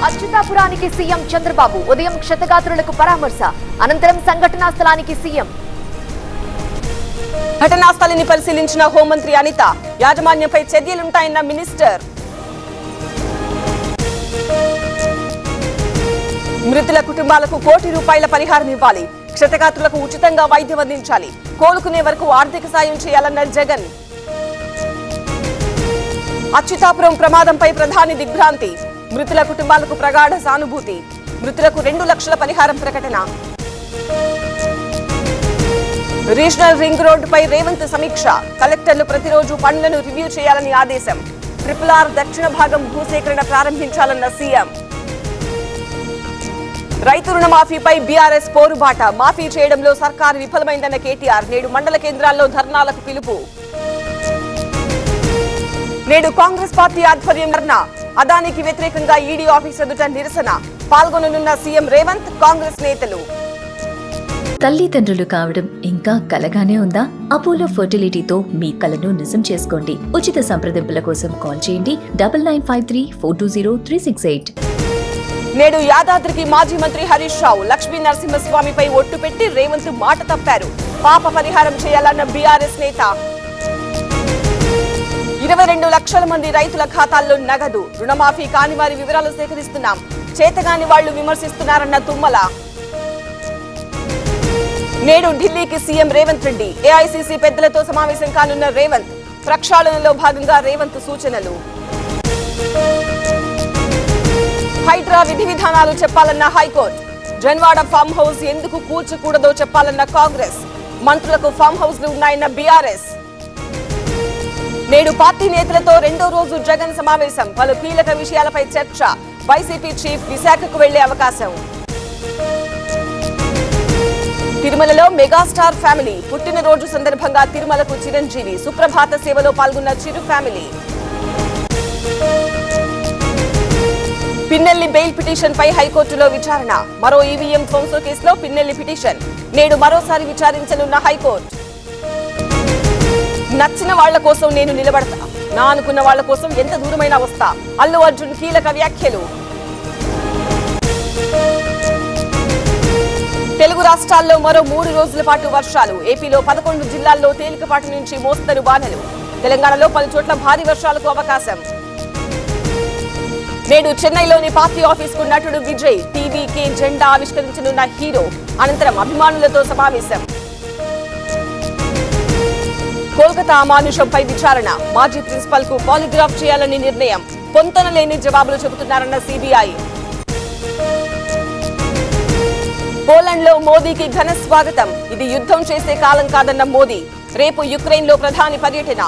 అచ్యుతాపురానికి CM Chandrababu ఉదయం క్షతగాత్రులకు పరామర్శ అనంతరం సంఘటనా స్థలానికి సీఎం. ఘటనా స్థలిని పరిశీలించిన హోంమంత్రి అనిత యాజమాన్యంపై చర్యలుంటాయన్న మినిస్టర్. మృతుల కుటుంబాలకు ₹1 కోటి పరిహారం ఇవ్వాలి. క్షతగాత్రులకు ఉచితంగా వైద్యం అందించాలి. కోలుకునే వరకు ఆర్థిక సాయం చేయాలన్న జగన్. అచ్యుతాపురం ప్రమాదంపై ప్రధాని దిగ్భ్రాంతి. మృతుల కుటుంబాలకు ప్రగాఢ సానుభూతి. మృతులకు 2 లక్షల పరిహారం ప్రకటన. రీజనల్ రింగ్ రోడ్డుపై రేవంత్ సమీక్ష. కలెక్టర్లు ప్రతిరోజు పనులను రివ్యూ చేయాలని ఆదేశం. RRR దక్షిణ భాగం భూసేకరణ ప్రారంభించాలన్న సీఎం. రైతు రుణమాఫీపై బీఆర్ఎస్ పోరుబాట. మాఫీ చేయడంలో సర్కారు విఫలమైందన్న కేటీఆర్. నేడు మండల కేంద్రాల్లో ధర్నాలకు పిలుపు. నేడు కాంగ్రెస్ పార్టీ ఆధ్వర్యం ధర్నా. అదానికి వ్యతిరేకంగా ఈడీ ఆఫీస్ ఎదుట నిరసన. పాల్గొననున్న సీఎం రేవంత్, కాంగ్రెస్ నేతలు. తల్లిదండ్రులు కావడం ఇంకా కలగానే ఉందా? అపోలో ఫర్టిలిటీతో మీ కలను నిజం చేసుకోండి. ఉచిత సంప్రదింపుల కోసం కాల్ చేయండి 9953420368. నేడు యాదాద్రికి మాజీ మంత్రి హరీష్ రావు. లక్ష్మీ నరసింహస్వామిపై ఒట్టు పెట్టి రేవంత్ మాట తప్పారు. పాప పరిహారం చేయాలన్న బీఆర్ఎస్ నేత. 22 లక్షల మంది రైతుల ఖాతాల్లో నగదు. రుణమాఫీ కాని వారి వివరాలు సేకరిస్తున్నాం. చేతగాని వాళ్లు విమర్శిస్తున్నారన్న తుమ్మల. నేడు ఢిల్లీకి సీఎం రేవంత్ రెడ్డి. ఏఐసీసీ పెద్దలతో సమావేశం కానున్న రేవంత్. ప్రక్షాళనలో భాగంగా రేవంత్ సూచనలు. హైడ్రా విధి విధానాలు చెప్పాలన్న హైకోర్టు. జన్వాడ ఫామ్ హౌస్ ఎందుకు కూల్చకూడదో చెప్పాలన్న కాంగ్రెస్. మంత్రులకు ఫామ్ హౌస్లు ఉన్నాయన్న బీఆర్ఎస్. నేడు పార్టీ నేతలతో 2వ రోజు జగన్ సమావేశం. పలు కీలక విషయాలపై చర్చ. వైసీపీ చీఫ్ విశాఖకు వెళ్లే అవకాశం. తిరుమలలో మెగాస్టార్ ఫ్యామిలీ. పుట్టినరోజు సందర్భంగా తిరుమలకు చిరంజీవి. సుప్రభాత సేవలో పాల్గొన్న చిరు ఫ్యామిలీ. పిన్నెల్లి బెయిల్ పిటిషన్ పై హైకోర్టులో విచారణ. మరో ఈవీఎం ధ్వంసం కేసులో పిన్నెల్లి పిటిషన్. నేడు మరోసారి విచారించనున్న హైకోర్టు. నచ్చిన వాళ్ల కోసం నేను నిలబడతా. నా అనుకున్న వాళ్ల కోసం ఎంత దూరమైనా వస్తా. అల్లు అర్జున్ కీలక వ్యాఖ్యలు. తెలుగు రాష్ట్రాల్లో మరో 3 రోజుల పాటు వర్షాలు. ఏపీలో 11 జిల్లాల్లో తేలికపాటి నుంచి మోస్తరు వానలు. తెలంగాణలో పలు చోట్ల భారీ వర్షాలకు అవకాశం. నేడు చెన్నైలోని పార్టీ ఆఫీస్కు నటుడు విజయ్ టీవీకే జెండా ఆవిష్కరించనున్న హీరో. అనంతరం అభిమానులతో సమావేశం. కోల్కతా అమానుషంపై విచారణ. మాజీ ప్రిన్సిపల్ కు పాలిగ్రాఫ్ చేయాలని నిర్ణయం. పొంతన లేని జవాబులు చెబుతున్నారన్న సిబిఐ. పోలాండ్ లో మోదీకి ఘన స్వాగతం. ఇది యుద్ధం చేసే కాలం కాదన్న మోదీ. రేపు యుక్రెయిన్ లో ప్రధాని పర్యటన.